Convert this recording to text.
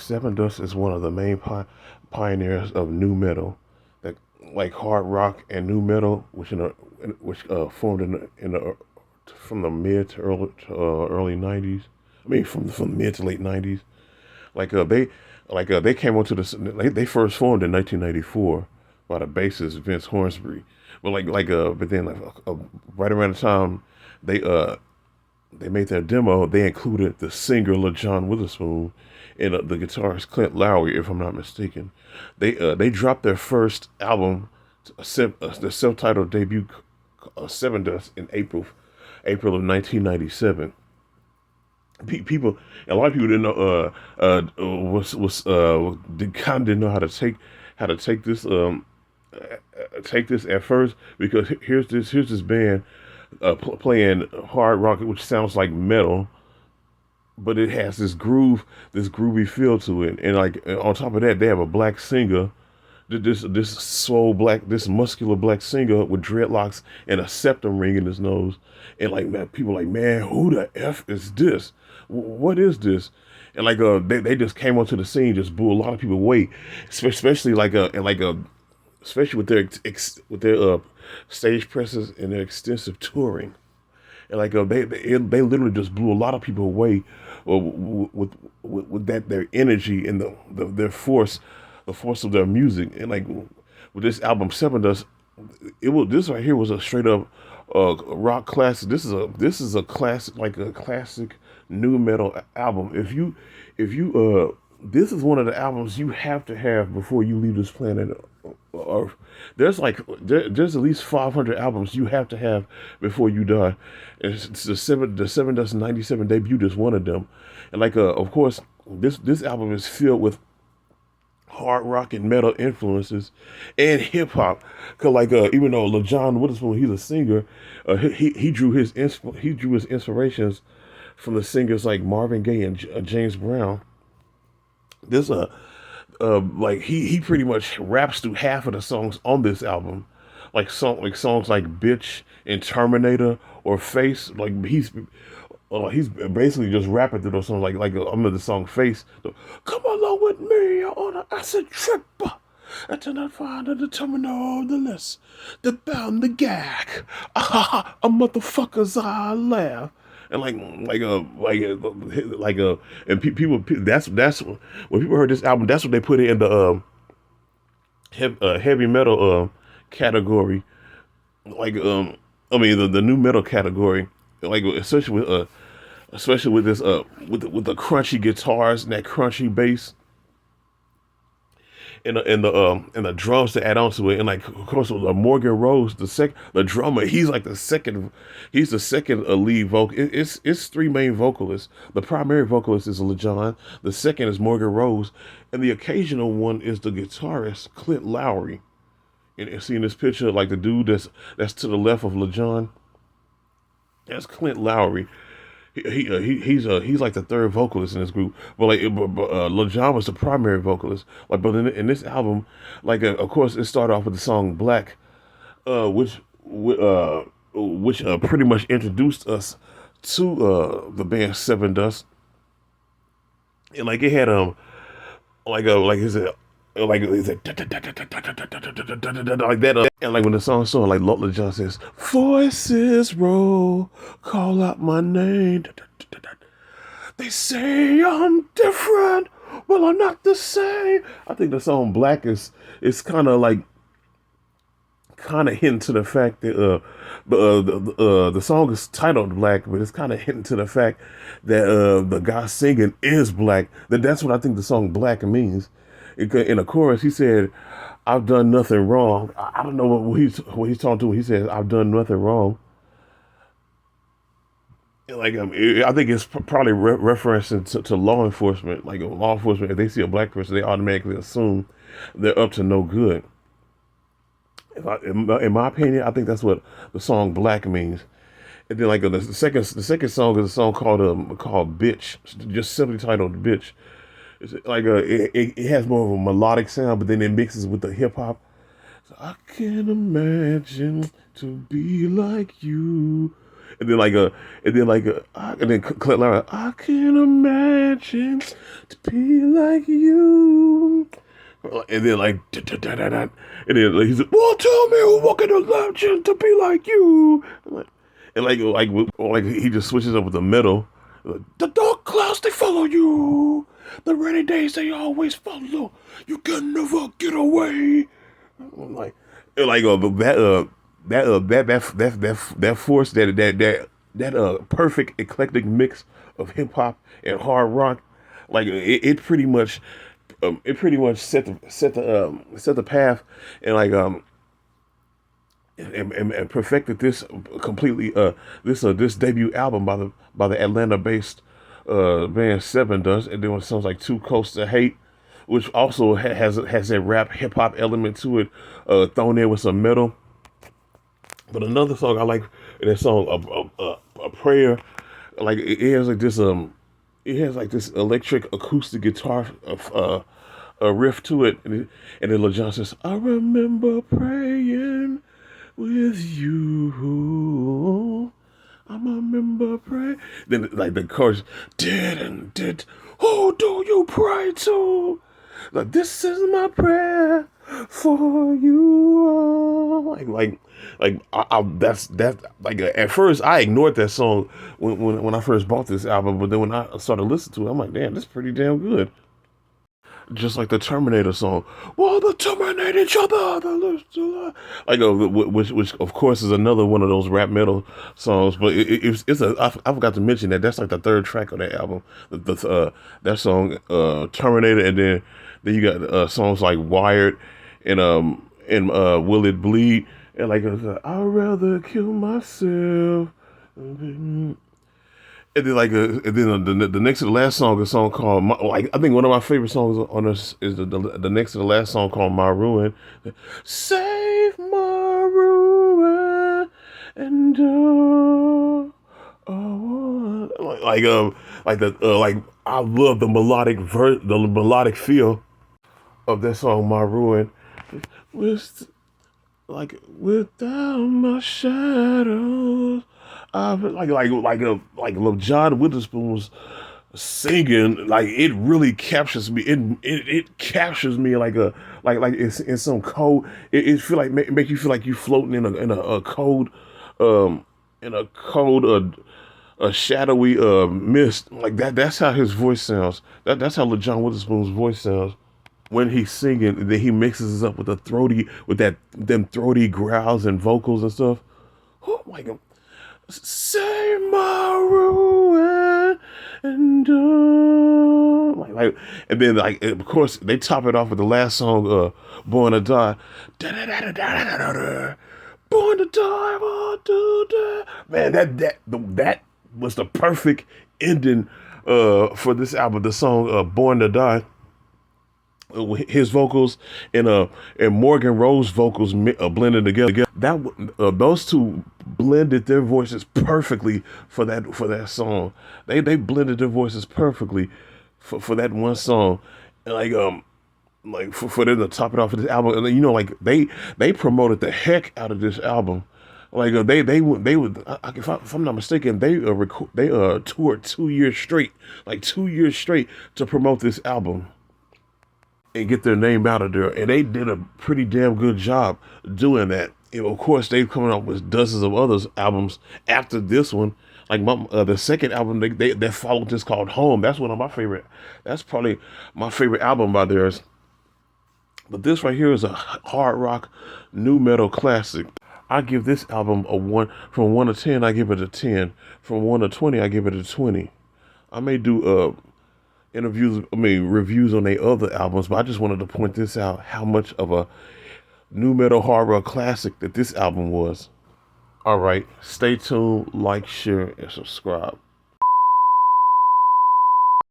Seven Dust is one of the main pioneers of new metal, that like hard rock and new metal, which formed in the from the mid to early '90s. I mean, from the mid to late '90s. Like they came onto they first formed in 1994 by the bassist Vince Hornsby. But then right around the time they uh they made their demo, they included the singer LaJohn Witherspoon and the guitarist Clint Lowry, if I'm not mistaken. They dropped their first album, the self-titled debut, Seven Dust, in April of 1997. People, a lot of people didn't know was kind of didn't know how to take this at first, because here's this band playing hard rock, which sounds like metal, but it has this groovy feel to it. And like on top of that, they have a black singer, this muscular black singer with dreadlocks and a septum ring in his nose. And like, man, people like, man, who the f is this? What is this? And like they just came onto the scene, just blew a lot of people away, especially especially with with their stage presses and their extensive touring. And like they literally just blew a lot of people away with that, their energy and their force, the force of their music. And like with this album Seven Dust, this right here was a straight up rock classic. This is a classic, like a classic new metal album. If you this is one of the albums you have to have before you leave this planet. Or there's at least 500 albums you have to have before you die. And it's the Seven Dust '97 debut is one of them. And like of course this album is filled with hard rock and metal influences and hip hop. Cause like even though LaJohn Witherspoon, he's a singer, he drew his inspirations from the singers like Marvin Gaye and James Brown. This like he pretty much raps through half of the songs on this album, like songs like "Bitch" and "Terminator" or "Face." Like he's basically just rapping through those songs. Under the song "Face," come along with me on an acid trip. Until I find a terminal, the less the bound the gag. A motherfuckers I laugh. And and people, that's when people heard this album, that's what they put it in the heavy metal category. I mean the new metal category, like especially with this with the crunchy guitars and that crunchy bass and the drums to add on to it. And like of course Morgan Rose, the drummer, he's the second lead vocal. It's three main vocalists. The primary vocalist is LaJohn, the second is Morgan Rose, and the occasional one is the guitarist Clint Lowry. And seeing this picture, like the dude that's to the left of LaJohn, that's Clint Lowry. He's like the third vocalist in this group, but LaJohn was the primary vocalist. Like, but in this album, of course, it started off with the song "Black," which pretty much introduced us to the band Seven Dust. And like it had like is it like is it like that and like when the song started, like LaJohn says, "Voices roll, call out my name. They say I'm different, well I'm not the same." I think the song "Black" is kind of hinting to the fact that the song is titled "Black," but it's kind of hinting to the fact that the guy singing is black. That's what I think the song "Black" means. In the chorus, he said, "I've done nothing wrong." I don't know what he's talking to when he says, "I've done nothing wrong." I think it's probably referencing to law enforcement. Like law enforcement, if they see a black person, they automatically assume they're up to no good. In my opinion, I think that's what the song "Black" means. And then the second song is a song called "Bitch," just simply titled "Bitch." It's like it has more of a melodic sound, but then it mixes with the hip hop. So I can imagine to be like you. And then like a, and then Clint Lara, I can imagine to be like you. And then like, and then like, he's like, well, tell me what can imagine to be like you. And like he just switches up with the metal. Like, the dark clouds they follow you. The rainy days they always follow. You can never get away. Like, like that force that perfect eclectic mix of hip hop and hard rock, like it pretty much set the path and like and perfected this completely this debut album by the Atlanta based band Seven Dust, and then it sounds like Two Coasts of Hate, which also has that rap hip hop element to it, thrown in with some metal. But another song I like, that song a prayer, like it has like this it has like this electric acoustic guitar a riff to it, and then Lil Jon says, I remember praying with you. I remember praying. Then like the chorus, did who do you pray to? Like, this is my prayer for you. That's like at first I ignored that song when I first bought this album, but then when I started listening to it, I'm like, damn, this is pretty damn good. Just like the Terminator song, well, the terminate each other, like which of course is another one of those rap metal songs, but I forgot to mention that that's like the third track of that album, that song Terminator, and then you got songs like Wired and Will It Bleed, and like I'd rather kill myself. And then and then the next to the last song is a song called like I think one of my favorite songs on this is the next to the last song called My Ruin. Save my ruin and like I love the melodic feel of that song My Ruin. With like without my shadows. Like John Witherspoon was singing, like it really captures me. It captures me like it's in some cold. It feel like make you feel like you floating in a cold, in a cold a shadowy mist like that. That's how his voice sounds. That's how John Witherspoon's voice sounds when he's singing. Then he mixes it up with them throaty growls and vocals and stuff. Oh my god. Say my ruin and and then like of course they top it off with the last song, Born to Die. Born to Die, born to die. Man, that was the perfect ending for this album. The song Born to Die. His vocals and Morgan Rose vocals blended together. That those two blended their voices perfectly for that song. They blended their voices perfectly for that one song. And like for them to top it off of this album, and you know, like they promoted the heck out of this album. Like they would if I'm not mistaken, they toured 2 years straight, like 2 years straight to promote this album and get their name out of there. And they did a pretty damn good job doing that. And of course, they've coming up with dozens of other albums after this one. Like the second album they followed this called Home. That's one of my favorite. That's probably my favorite album by theirs. But this right here is a hard rock new metal classic. I give this album a 1 from 1 to 10. I give it a 10. From 1 to 20, I give it a 20. I may do reviews on their other albums, but I just wanted to point this out, how much of a new metal hard rock classic that this album was. All right, stay tuned, like, share, and subscribe.